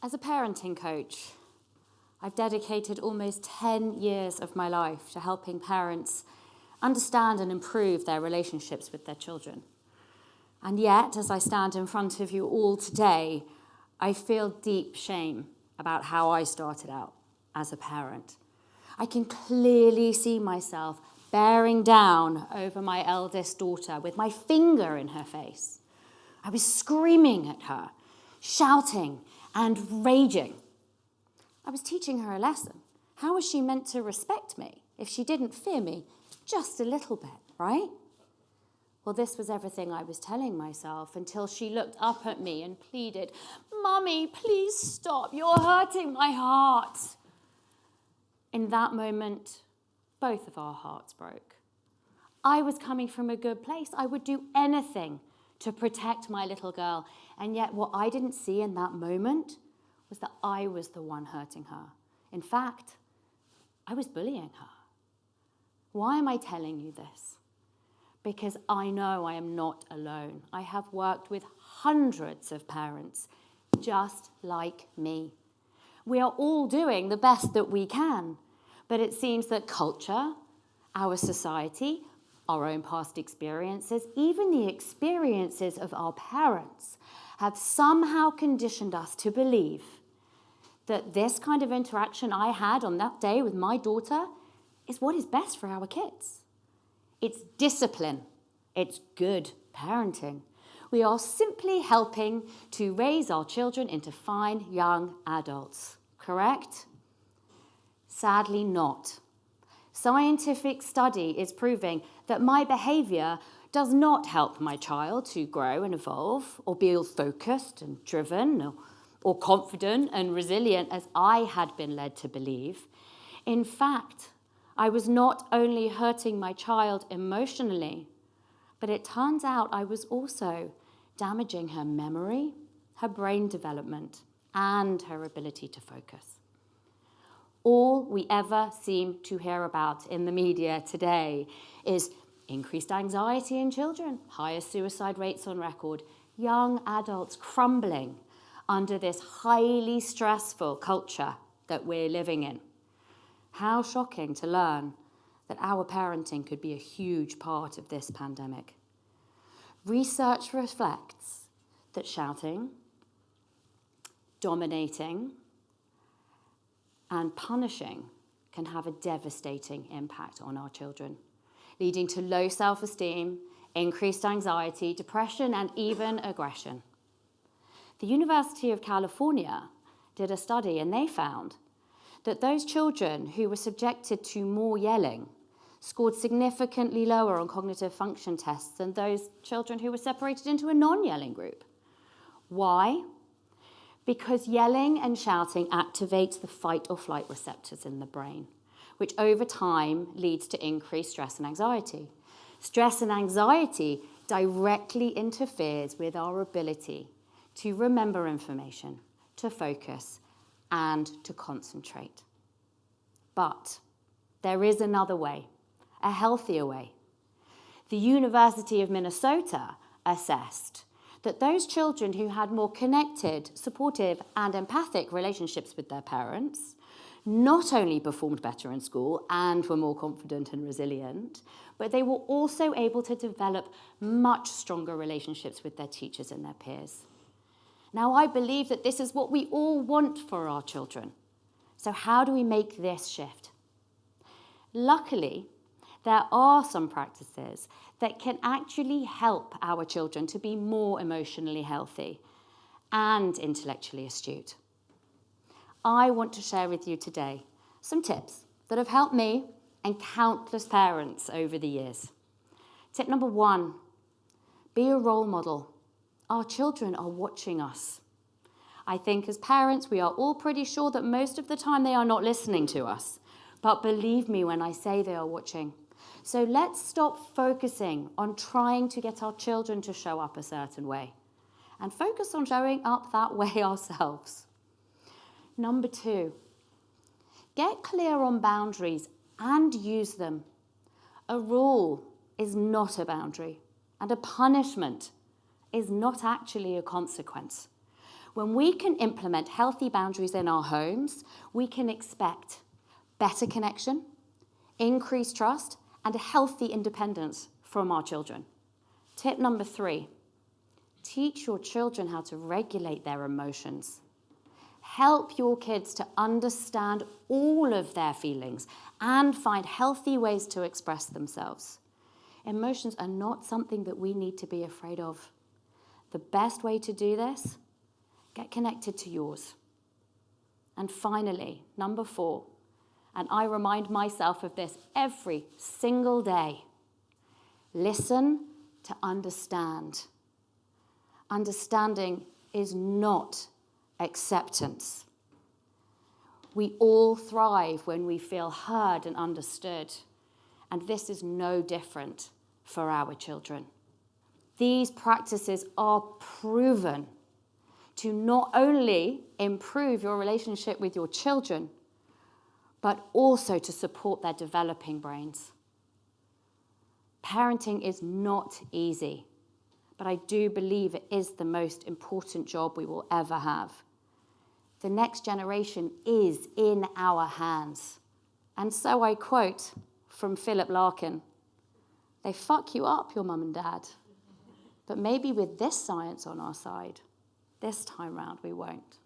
As a parenting coach, I've dedicated almost 10 years of my life to helping parents understand and improve their relationships with their children. And yet, as I stand in front of you all today, I feel deep shame about how I started out as a parent. I can clearly see myself bearing down over my eldest daughter with my finger in her face. I was screaming at her, shouting and raging. I was teaching her a lesson. How was she meant to respect me if she didn't fear me just a little bit, right? Well, this was everything I was telling myself until she looked up at me and pleaded, "Mummy, please stop. You're hurting my heart." In that moment, both of our hearts broke. I was coming from a good place. I would do anything to protect my little girl. And yet what I didn't see in that moment was that I was the one hurting her. In fact, I was bullying her. Why am I telling you this? Because I know I am not alone. I have worked with hundreds of parents just like me. We are all doing the best that we can, but it seems that culture, our society, our own past experiences, even the experiences of our parents, have somehow conditioned us to believe that this kind of interaction I had on that day with my daughter is what is best for our kids. It's discipline. It's good parenting. We are simply helping to raise our children into fine young adults, correct? Sadly not. Scientific study is proving that my behavior does not help my child to grow and evolve or be all focused and driven or confident and resilient as I had been led to believe. In fact, I was not only hurting my child emotionally, but it turns out I was also damaging her memory, her brain development, and her ability to focus. All we ever seem to hear about in the media today is increased anxiety in children, higher suicide rates on record, young adults crumbling under this highly stressful culture that we're living in. How shocking to learn that our parenting could be a huge part of this pandemic. Research reflects that shouting, dominating, and punishing can have a devastating impact on our children, leading to low self-esteem, increased anxiety, depression, and even aggression. The University of California did a study and they found that those children who were subjected to more yelling scored significantly lower on cognitive function tests than those children who were separated into a non-yelling group. Why? Because yelling and shouting activates the fight or flight receptors in the brain, which over time leads to increased stress and anxiety. Stress and anxiety directly interferes with our ability to remember information, to focus, and to concentrate. But there is another way, a healthier way. The University of Minnesota assessed that those children who had more connected, supportive, and empathic relationships with their parents not only performed better in school and were more confident and resilient, but they were also able to develop much stronger relationships with their teachers and their peers. Now, I believe that this is what we all want for our children. So how do we make this shift? Luckily, there are some practices that can actually help our children to be more emotionally healthy and intellectually astute. I want to share with you today some tips that have helped me and countless parents over the years. Tip number 1, be a role model. Our children are watching us. I think as parents, we are all pretty sure that most of the time they are not listening to us. But believe me when I say they are watching. So let's stop focusing on trying to get our children to show up a certain way and focus on showing up that way ourselves. Number 2, get clear on boundaries and use them. A rule is not a boundary, and a punishment is not actually a consequence. When we can implement healthy boundaries in our homes, we can expect better connection, increased trust, and a healthy independence from our children. Tip number 3, teach your children how to regulate their emotions. Help your kids to understand all of their feelings and find healthy ways to express themselves. Emotions are not something that we need to be afraid of. The best way to do this, get connected to yours. And finally, number 4, and I remind myself of this every single day, listen to understand. Understanding is not acceptance. We all thrive when we feel heard and understood, and this is no different for our children. These practices are proven to not only improve your relationship with your children, but also to support their developing brains. Parenting is not easy, but I do believe it is the most important job we will ever have. The next generation is in our hands. And so I quote from Philip Larkin, "They fuck you up, your mum and dad, but maybe with this science on our side, this time round we won't."